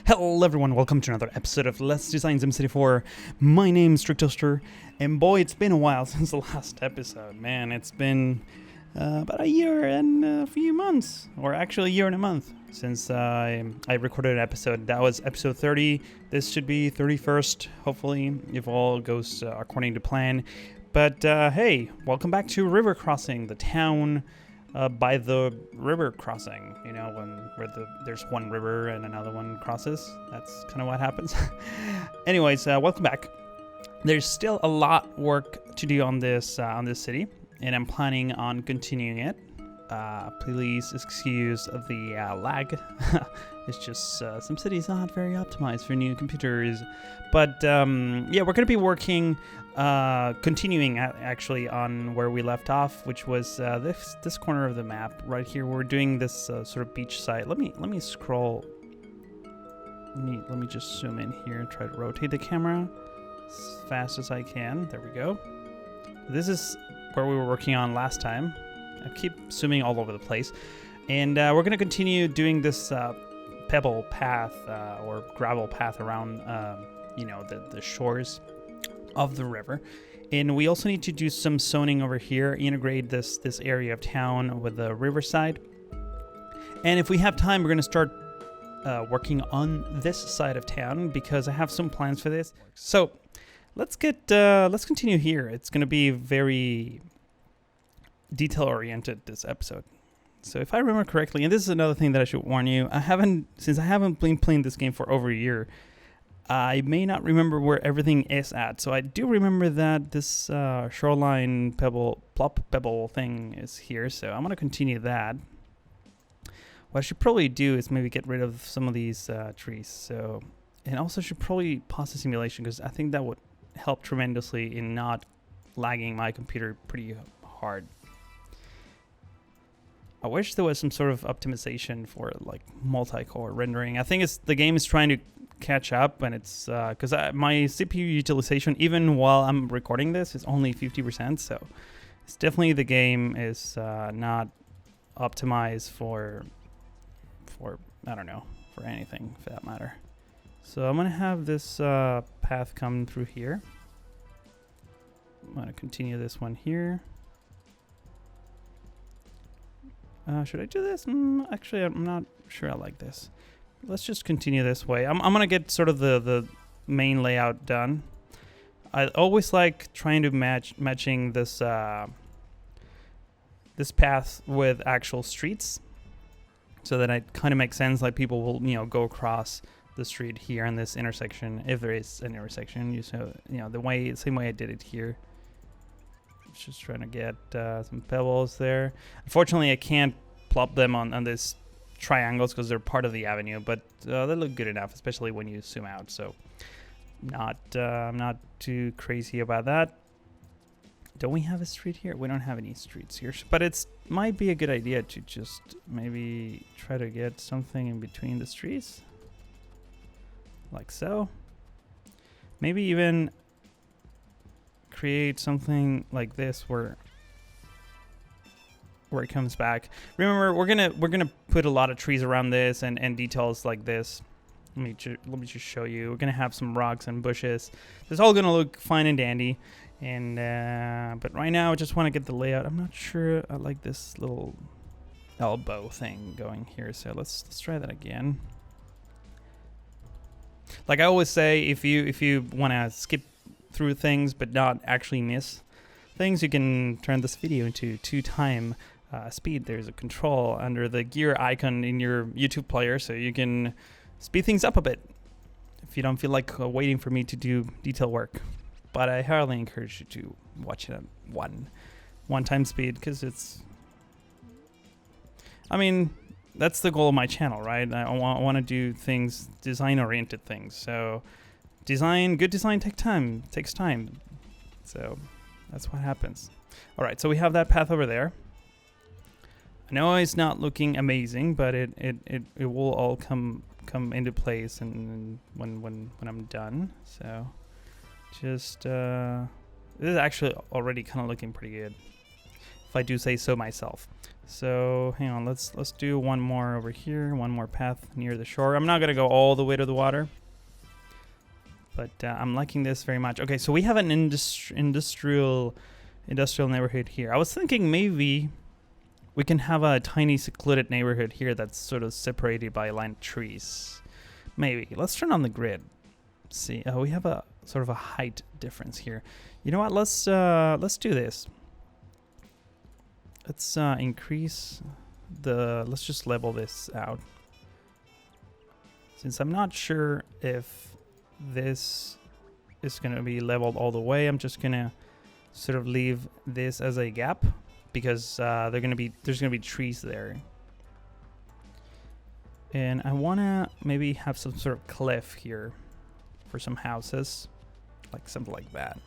Hello everyone, welcome to another episode of Let's Design SimCity 4. My name's Strictoaster, and boy, it's been a while since the last episode. Man, it's been about a year and a few months, or actually a year and a month, since I recorded an episode. That was episode 30. This should be 31st, hopefully, if all goes according to plan. But hey, welcome back to River Crossing, the town by the river crossing, you know, where there's one river and another one crosses. That's kind of what happens. Anyways, welcome back. There's still a lot work to do on this city, and I'm planning on continuing it. Please excuse the lag. It's just SimCity is not very optimized for new computers. But yeah, we're gonna be working, continuing actually on where we left off, which was this corner of the map right here. We're doing this sort of beach side. Let me scroll. Let me just zoom in here and try to rotate the camera as fast as I can. There we go. This is where we were working on last time. I keep zooming all over the place, and we're gonna continue doing this pebble path or gravel path around you know, the shores of the river. And we also need to do some zoning over here, integrate this area of town with the riverside. And if we have time, we're going to start working on this side of town, because I have some plans for this. So let's continue here. It's going to be very detail oriented, this episode. So if I remember correctly, and this is another thing that I should warn you, since I haven't been playing this game for over a year, I may not remember where everything is at. So I do remember that this shoreline plop pebble thing is here. So I'm going to continue that. What I should probably do is maybe get rid of some of these trees. So, and also should probably pause the simulation, because I think that would help tremendously in not lagging my computer pretty hard. I wish there was some sort of optimization for like multi-core rendering. I think the game is trying to catch up, and it's because my CPU utilization, even while I'm recording this, is only 50%. So it's definitely, the game is not optimized for I don't know, for anything for that matter. So I'm gonna have this path come through here. I'm gonna continue this one here. Should I do this? Actually, I'm not sure I like this. Let's just continue this way. I'm going to get sort of the main layout done. I always like trying to matching this this path with actual streets, so that it kind of makes sense. Like, people will, you know, go across the street here in this intersection, if there is an intersection. You know, the same way I did it here. Just trying to get some pebbles there. Unfortunately, I can't plop them on this triangles, because they're part of the avenue, but they look good enough, especially when you zoom out. So I'm not too crazy about that. Don't we have a street here? We don't have any streets here, but it's might be a good idea to just maybe try to get something in between the streets, like so. Maybe even create something like this where it comes back. Remember, we're gonna put a lot of trees around this and details like this. Let me just show you. We're gonna have some rocks and bushes. It's all gonna look fine and dandy. And but right now, I just want to get the layout. I'm not sure I like this little elbow thing going here. So let's try that again. Like I always say, if you want to skip through things but not actually miss things, you can turn this video into 2x speed. There's a control under the gear icon in your YouTube player, so you can speed things up a bit if you don't feel like waiting for me to do detail work. But I highly encourage you to watch it at one time speed, because that's the goal of my channel, right? I want to do things, design oriented things. So good design takes time. So that's what happens. All right, so we have that path over there. I know it's not looking amazing, but it will all come into place and when I'm done. So just this is actually already kind of looking pretty good. If if I do say so myself. So hang on, let's do one more over here, one more path near the shore. I'm not gonna go all the way to the water, but I'm liking this very much. Okay, so we have an industrial neighborhood here. I was thinking maybe we can have a tiny secluded neighborhood here that's sort of separated by a line of trees. Maybe. Let's turn on the grid. See, we have a sort of a height difference here. You know what? Let's do this. Let's increase the. Let's just level this out. Since I'm not sure if this is gonna be leveled all the way, I'm just gonna sort of leave this as a gap because there's gonna be trees there. And I wanna maybe have some sort of cliff here for some houses, like something like that.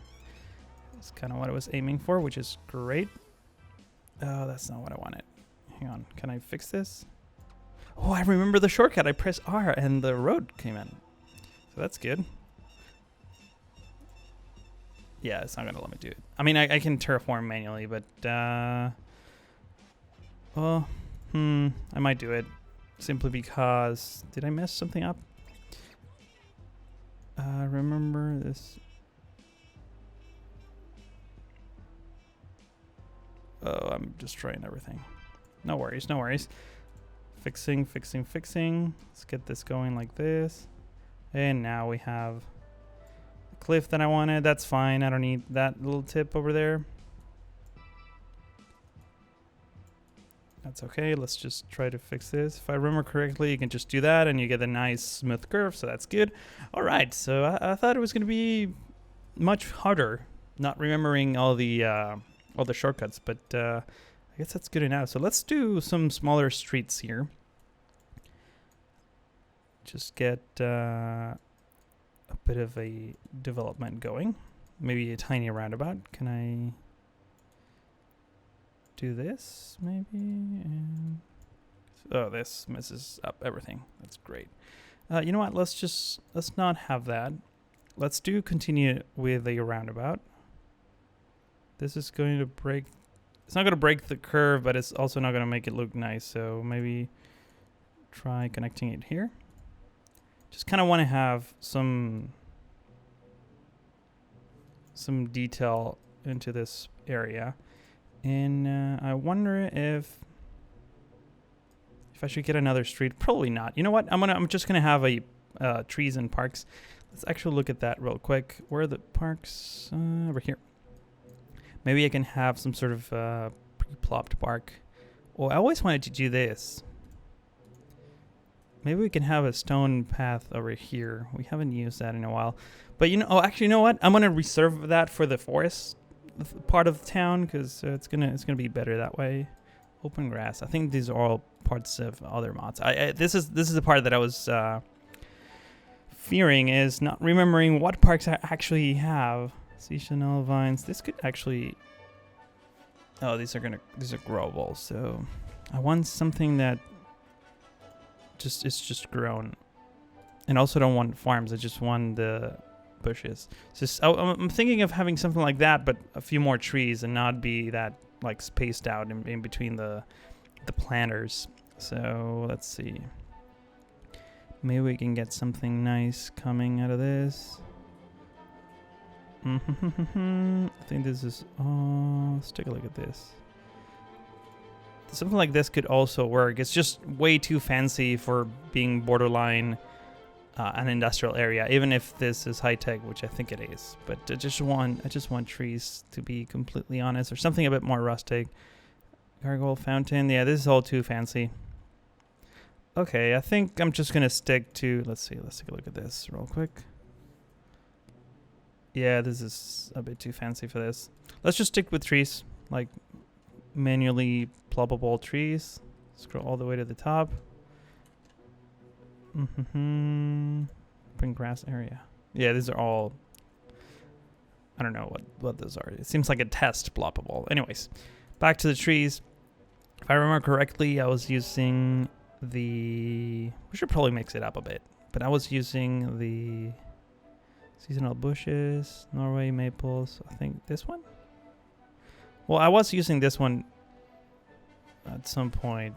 That's kind of what I was aiming for, which is great. Oh, that's not what I wanted. Hang on, can I fix this? Oh, I remember the shortcut. I pressed R and the road came in. So that's good. Yeah, it's not gonna let me do it. I mean, I can terraform manually, but well, I might do it simply because did I mess something up? Remember this. Oh, I'm destroying everything. No worries, no worries. Fixing. Let's get this going like this. And now we have the cliff that I wanted. That's fine. I don't need that little tip over there. That's okay. Let's just try to fix this. If I remember correctly, you can just do that and you get a nice smooth curve. So that's good. All right. So I thought it was going to be much harder not remembering all the shortcuts, but I guess that's good enough. So let's do some smaller streets here. Just get a bit of a development going. Maybe a tiny roundabout. Can I do this maybe? And oh, this messes up everything. That's great. You know what? Let's not have that. Let's continue with a roundabout. This is going to break. It's not going to break the curve, but it's also not going to make it look nice. So maybe try connecting it here. Just kind of want to have some detail into this area. And I wonder if I should get another street. Probably not. You know what? I'm just gonna have a trees and parks. Let's actually look at that real quick. Where are the parks? Over here. Maybe I can have some sort of pre-plopped park. Oh, I always wanted to do this. Maybe we can have a stone path over here. We haven't used that in a while. But actually, you know what? I'm gonna reserve that for the forest part of the town because it's gonna be better that way. Open grass. I think these are all parts of other mods. This is the part that I was fearing, is not remembering what parks I actually have. Seasonal vines. This could actually. Oh, these are growable. So I want something that it's just grown, and also don't want farms. I just want the bushes. I'm thinking of having something like that, but a few more trees and not be that like spaced out in between the planters. So let's see. Maybe we can get something nice coming out of this. I think this is. Oh, let's take a look at this. Something like this could also work. It's just way too fancy for being borderline an industrial area, even if this is high tech, which I think it is. But I just want trees, to be completely honest, or something a bit more rustic. Gargoyle fountain. Yeah, this is all too fancy. Okay, I think I'm just gonna stick to. Let's see. Let's take a look at this real quick. Yeah, this is a bit too fancy for this. Let's just stick with trees, like manually ploppable trees. Scroll all the way to the top. Open grass area. Yeah, these are all. I don't know what those are. It seems like a test ploppable. Anyways, back to the trees. If I remember correctly, I was using the. We should probably mix it up a bit, but I was using the seasonal bushes, Norway maples. I think this one. Well, I was using this one at some point.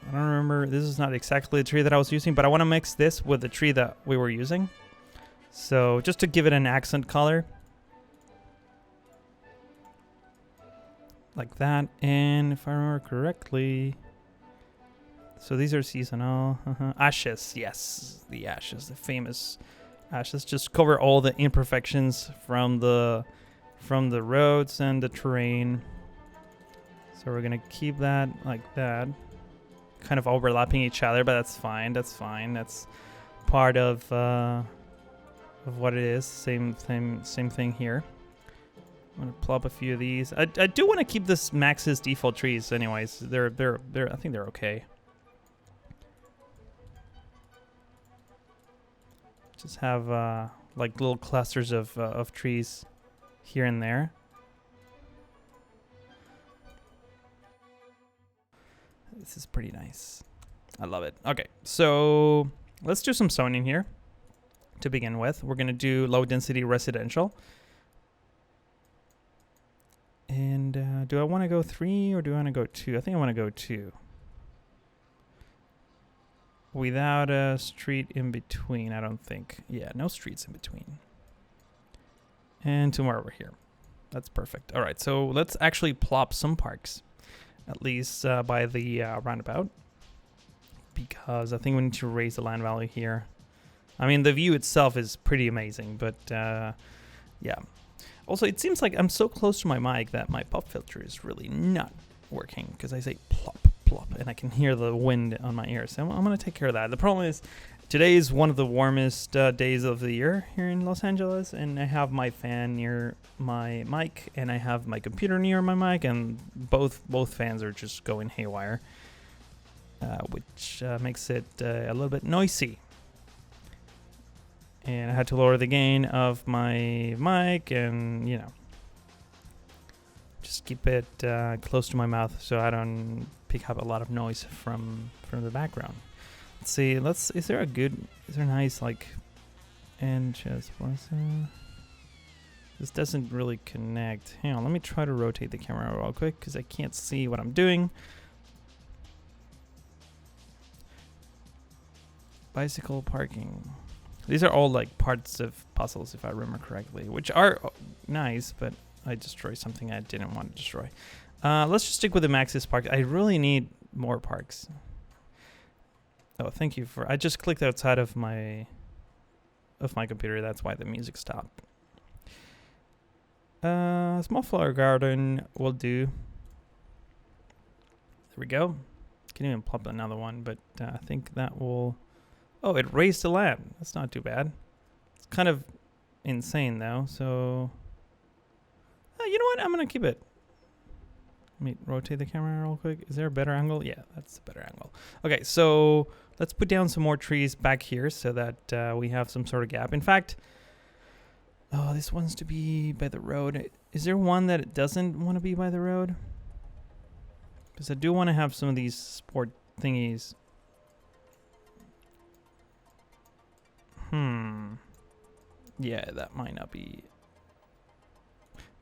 I don't remember. This is not exactly the tree that I was using, but I want to mix this with the tree that we were using. So just to give it an accent color. Like that. And if I remember correctly... So these are seasonal. Ashes, yes. The ashes, the famous ashes. Just cover all the imperfections from the roads and the terrain. So we're going to keep that like that. Kind of overlapping each other, but that's fine. That's fine. That's part of what it is. Same thing here. I'm gonna plop a few of these. I do want to keep this Max's default trees, anyways. They're I think they're okay. Just have like little clusters of trees here and there. This is pretty nice. I love it. Okay, so let's do some zoning here to begin with. We're going to do low density residential. And do I want to go 3 or do I want to go 2? I think I want to go 2. Without a street in between, I don't think. Yeah, no streets in between. And 2 more over here. That's perfect. All right, so let's actually plop some parks. At least by the roundabout, because I think we need to raise the land value here. I mean, the view itself is pretty amazing, but yeah. Also, it seems like I'm so close to my mic that my pop filter is really not working, because I say plop, plop, and I can hear the wind on my ears. So I'm going to take care of that. The problem is, today is one of the warmest days of the year here in Los Angeles, and I have my fan near my mic, and I have my computer near my mic, and both fans are just going haywire, which makes it a little bit noisy. And I had to lower the gain of my mic, and you know, just keep it close to my mouth so I don't pick up a lot of noise from the background. Let's see. Is there a nice like end just this doesn't really connect. Hang on, let me try to rotate the camera real quick because I can't see what I'm doing. Bicycle parking. These are all like parts of puzzles, if I remember correctly, which are nice, but I destroyed something I didn't want to destroy. Let's just stick with the Maxis park. I really need more parks. Oh, thank you for... I just clicked outside of my computer. That's why the music stopped. Small flower garden will do. There we go. Can't even plop another one, but I think that will... Oh, it raised the land. That's not too bad. It's kind of insane, though, so... you know what? I'm going to keep it. Let me rotate the camera real quick. Is there a better angle? Yeah, that's a better angle. Okay, so let's put down some more trees back here so that we have some sort of gap. In fact, oh, this one's to be by the road. Is there one that it doesn't want to be by the road? Because I do want to have some of these sport thingies. Yeah, that might not be...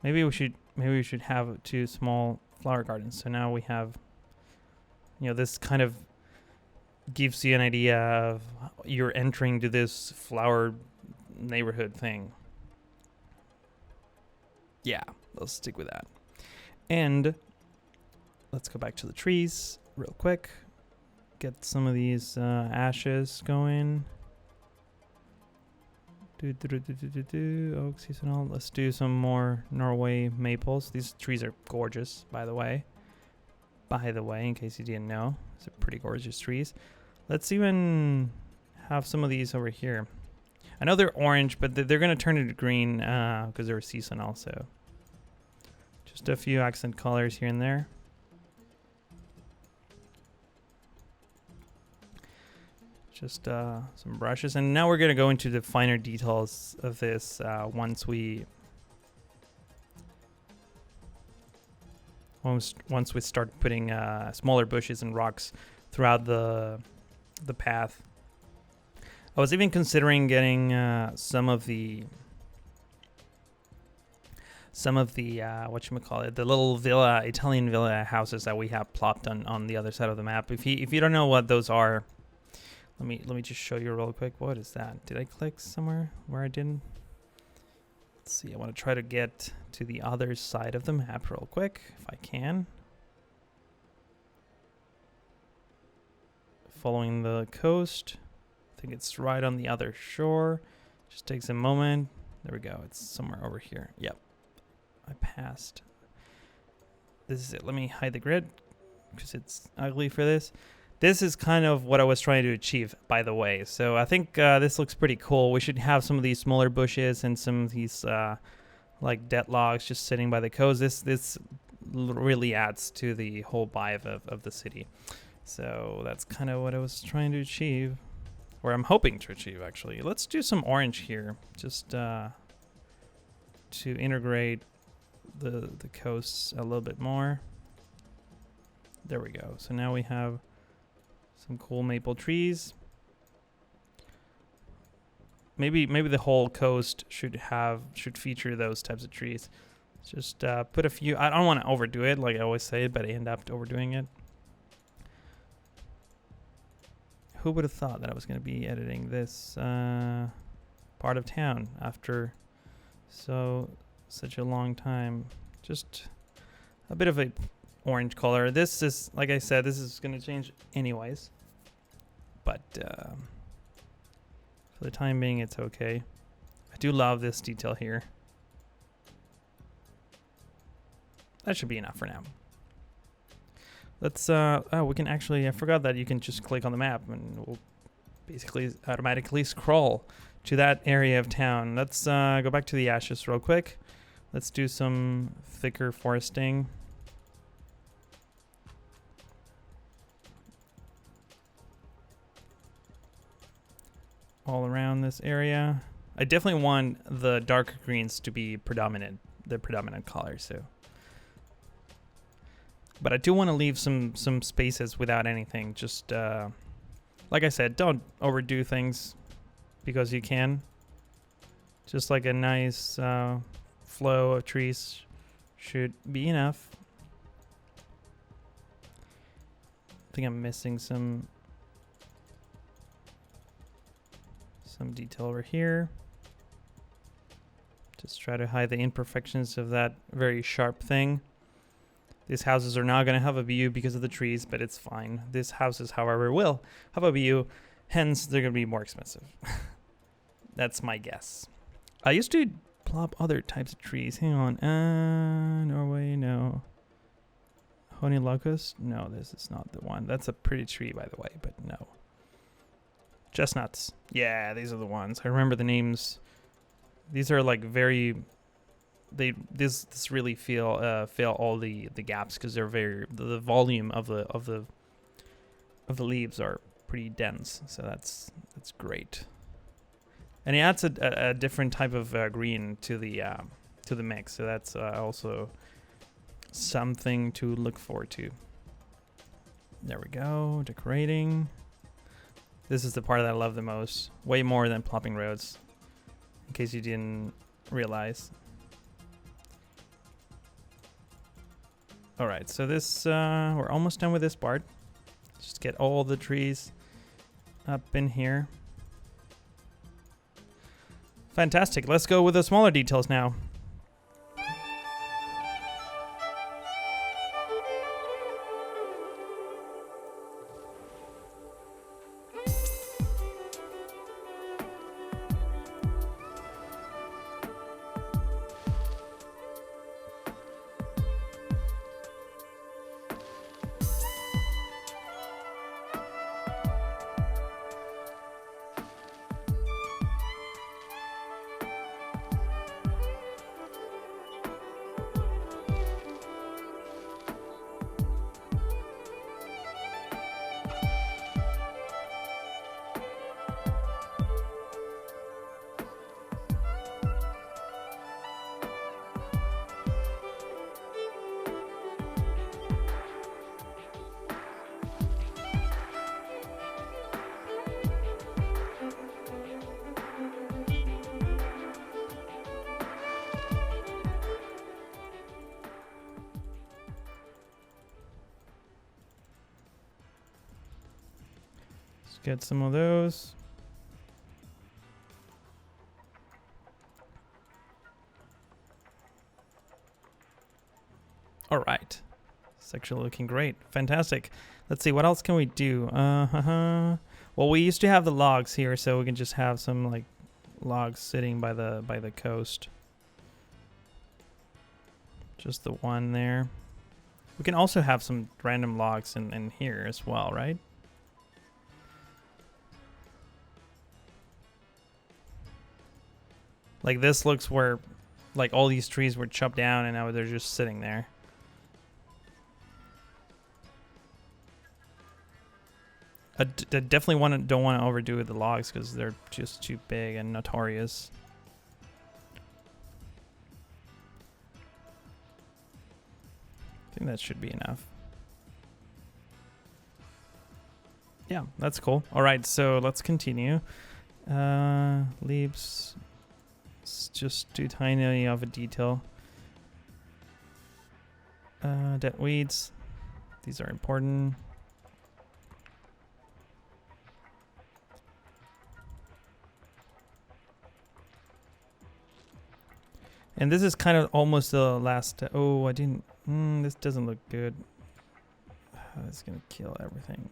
Maybe we should have 2 small flower gardens. So now we have, you know, this kind of gives you an idea of you're entering to this flower neighborhood thing. Yeah, let's stick with that. And let's go back to the trees real quick. Get some of these ashes going. Oak seasonal. Let's do some more Norway maples. These trees are gorgeous, by the way. In case you didn't know, these are pretty gorgeous trees. Let's even have some of these over here. I know they're orange, but they're going to turn into green because they're seasonal. So just a few accent colors here and there. Just some brushes, and now we're going to go into the finer details of this once we start putting smaller bushes and rocks throughout the path. I was even considering getting some of the some of the whatchamacallit, the little Italian villa houses that we have plopped on the other side of the map. If you don't know what those are, let me just show you real quick. What is that? Did I click somewhere where I didn't? Let's see. I want to try to get to the other side of the map real quick if I can. Following the coast. I think it's right on the other shore. Just takes a moment. There we go. It's somewhere over here. Yep. I passed. This is it. Let me hide the grid because it's ugly for this. This is kind of what I was trying to achieve, by the way. So I think this looks pretty cool. We should have some of these smaller bushes and some of these like dead logs just sitting by the coast. This really adds to the whole vibe of the city. So that's kind of what I was trying to achieve, or I'm hoping to achieve, actually. Let's do some orange here, just to integrate the coasts a little bit more. There we go. So now we have some cool maple trees. Maybe the whole coast should feature those types of trees. Just put a few. I don't want to overdo it, like I always say, but I end up overdoing it. Who would have thought that I was going to be editing this part of town after such a long time? Just a bit of a orange color. This is, like I said, this is going to change anyways. But for the time being, it's okay. I do love this detail here. That should be enough for now. Let's, we can actually, I forgot that you can just click on the map and we'll basically automatically scroll to that area of town. Let's go back to the ashes real quick. Let's do some thicker foresting. All around this area. I definitely want the darker greens to be predominant, the predominant color, so. But I do want to leave some spaces without anything. Just, like I said, don't overdo things because you can. Just like a nice flow of trees should be enough. I think I'm missing some detail over here. Just try to hide the imperfections of that very sharp thing. These houses are not going to have a view because of the trees, but it's fine. These houses, however, will have a view, hence they're going to be more expensive. That's my guess. I used to plop other types of trees. Hang on. Norway, no. Honey locust? No, this is not the one. That's a pretty tree, by the way, but no. Chestnuts. Yeah, these are the ones. I remember the names. These are like very... This really fill all the gaps because they're very... The volume of the leaves are pretty dense, so that's great. And it adds a different type of green to the mix, so that's also something to look forward to. There we go, decorating. This is the part that I love the most, way more than plopping roads, in case you didn't realize. All right, so this we're almost done with this part. Just get all the trees up in here. Fantastic. Let's go with the smaller details now. get some of those. All right. It's actually looking great. Fantastic. Let's see, what else can we do? Well, we used to have the logs here, so we can just have some like logs sitting by the coast. Just the one there. We can also have some random logs in here as well, right? Like this looks where like all these trees were chopped down and now they're just sitting there. I definitely don't want to overdo with the logs because they're just too big and notorious. I think that should be enough. Yeah, that's cool. All right, so let's continue. Leaves. It's just too tiny of a detail. Dead weeds. These are important. And this is kind of almost the last. Oh, I didn't. This doesn't look good. It's gonna kill everything.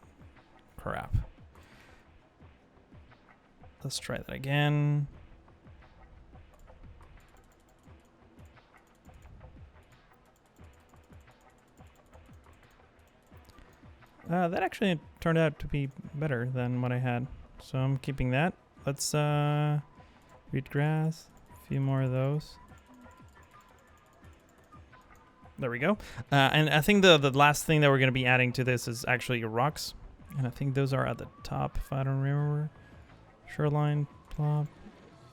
Crap. Let's try that again. That actually turned out to be better than what I had, so I'm keeping that. Let's reed grass. A few more of those. There we go. And I think the last thing that we're going to be adding to this is actually rocks. And I think those are at the top, if I don't remember. Shoreline, plop.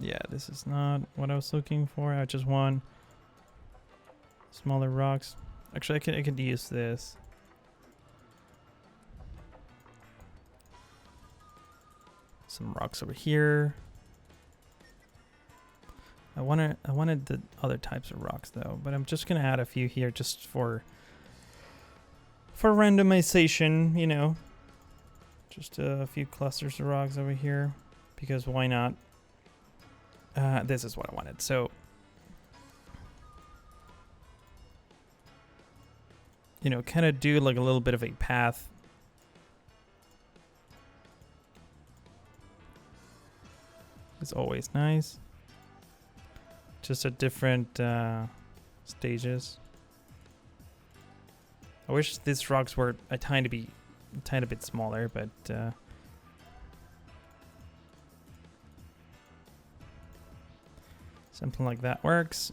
Yeah, this is not what I was looking for. I just want smaller rocks. Actually, I could use this. Some rocks over here. I wanted the other types of rocks though, but I'm just gonna add a few here just for randomization, you know. Just a few clusters of rocks over here, because why not? This is what I wanted. So, you know, kind of do like a little bit of a path. It's always nice. Just at different stages. I wish these rocks were a tiny bit smaller, but something like that works.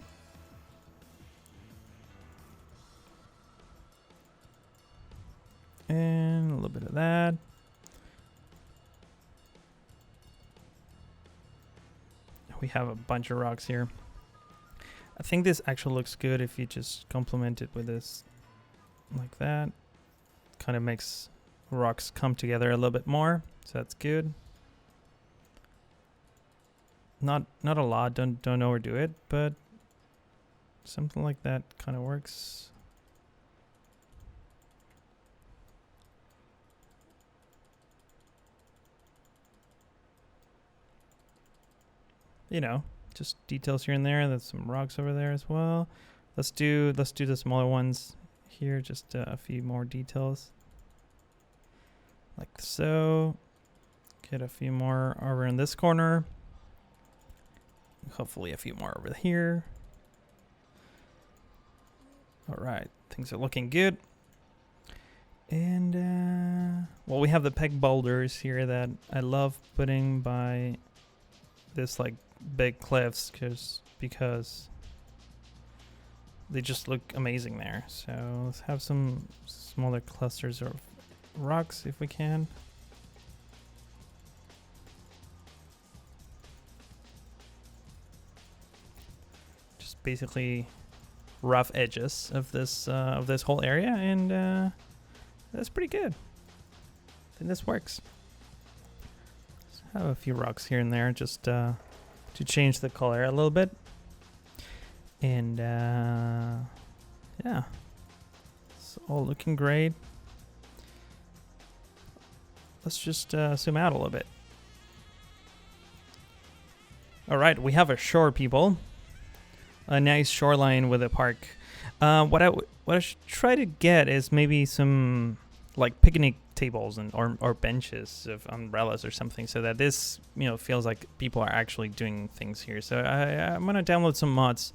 And a little bit of that. We have a bunch of rocks here. I think this actually looks good if you just complement it with this like that. Kind of makes rocks come together a little bit more, so that's good. Not a lot, don't overdo it, but something like that kind of works. You know, just details here and there. There's some rocks over there as well. Let's do the smaller ones here. Just a few more details, like so. Get a few more over in this corner. Hopefully, a few more over here. All right, things are looking good. And well, we have the peg boulders here that I love putting by this like big cliffs because they just look amazing there. So let's have some smaller clusters of rocks if we can. Just basically rough edges of this whole area, and that's pretty good. I think this works. Let's have a few rocks here and there just to change the color a little bit. And yeah, it's all looking great. let's just zoom out a little bit. All right, we have a shore, people. A nice shoreline with a park. What I should try to get is maybe some like picnic tables or benches of umbrellas or something, so that this feels like people are actually doing things here. So I'm gonna download some mods.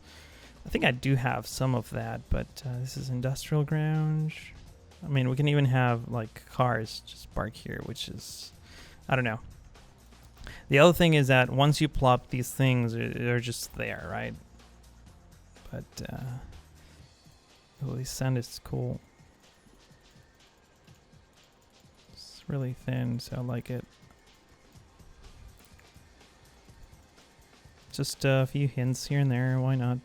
I think I do have some of that, but this is industrial ground. I mean, we can even have like cars just park here, which is, I don't know. The other thing is that once you plop these things, they're just there, right? But oh, the sand is cool. It's really thin, so I like it. Just a few hints here and there, why not?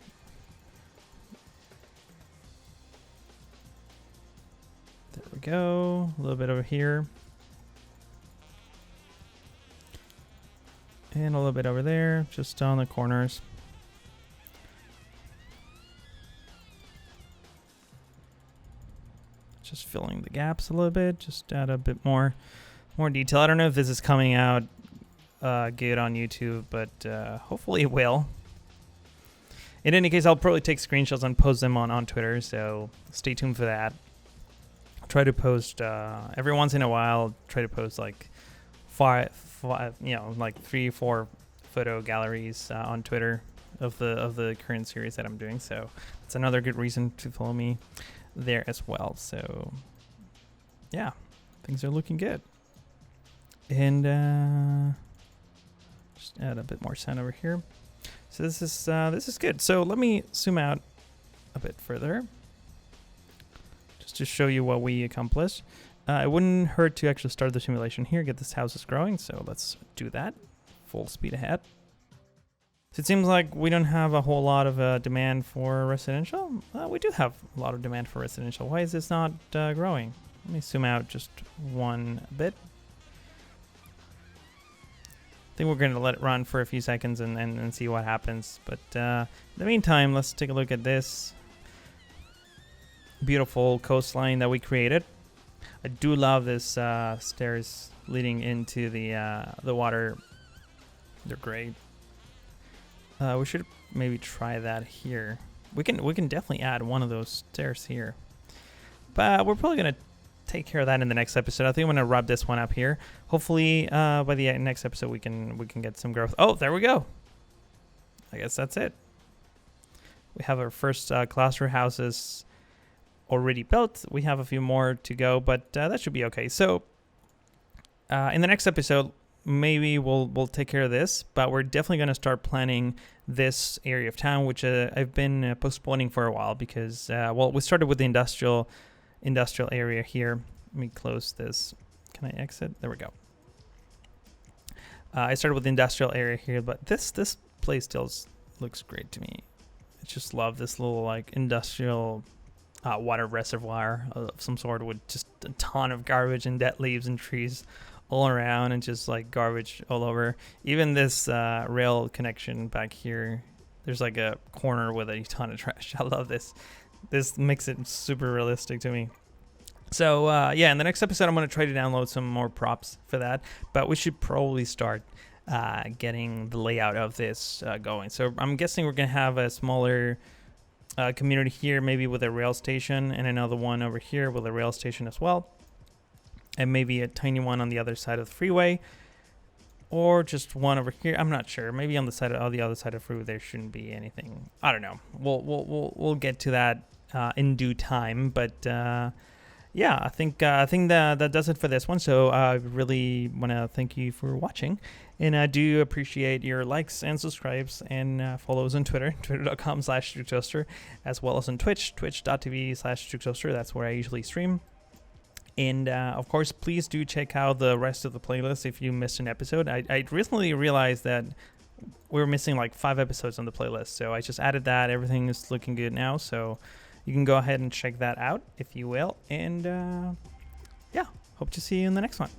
There we go, a little bit over here. And a little bit over there, just on the corners. Just filling the gaps a little bit, just add a bit more detail. I don't know if this is coming out good on YouTube, but hopefully it will. In any case, I'll probably take screenshots and post them on Twitter, so stay tuned for that. I'll try to post every once in a while. Try to post like five, like 3-4 photo galleries on Twitter of the current series that I'm doing. So that's another good reason to follow me there as well. So yeah, things are looking good. And just add a bit more sand over here. So this is good. So let me zoom out a bit further just to show you what we accomplished. It wouldn't hurt to actually start the simulation here, get this houses growing. So let's do that. Full speed ahead. So it seems like we don't have a whole lot of demand for residential. We do have a lot of demand for residential. Why is this not growing? Let me zoom out just one bit. I think we're going to let it run for a few seconds and see what happens. But in the meantime, let's take a look at this beautiful coastline that we created. I do love this stairs leading into the water. They're great. We should maybe try that here. We can definitely add one of those stairs here. But we're probably gonna take care of that in the next episode. I think I'm gonna wrap this one up here. Hopefully by the next episode we can get some growth. Oh, there we go. I guess that's it. We have our first cluster houses already built. We have a few more to go, but that should be okay. So in the next episode, maybe we'll take care of this, but we're definitely going to start planning this area of town, which I've been postponing for a while because well, we started with the industrial area here. Let me close this. Can I exit? There we go. I started with the industrial area here, but this place still looks great to me. I just love this little like industrial water reservoir of some sort with just a ton of garbage and dead leaves and trees all around and just like garbage all over. Even this rail connection back here, there's like a corner with a ton of trash. I love this. This makes it super realistic to me. So yeah, in the next episode, I'm going to try to download some more props for that, but we should probably start getting the layout of this going. So I'm guessing we're going to have a smaller community here, maybe with a rail station, and another one over here with a rail station as well, and maybe a tiny one on the other side of the freeway, or just one over here. I'm not sure. Maybe on the other side of the freeway there shouldn't be anything. I don't know. We'll get to that in due time. But yeah, I think that does it for this one. So I really want to thank you for watching, and I do appreciate your likes and subscribes and follows on Twitter, twitter.com/StrictToaster, as well as on Twitch, twitch.tv/StrictToaster. That's where I usually stream. And of course, please do check out the rest of the playlist if you missed an episode. I recently realized that we were missing like 5 episodes on the playlist, so I just added that. Everything is looking good now, so you can go ahead and check that out if you will. And yeah, hope to see you in the next one.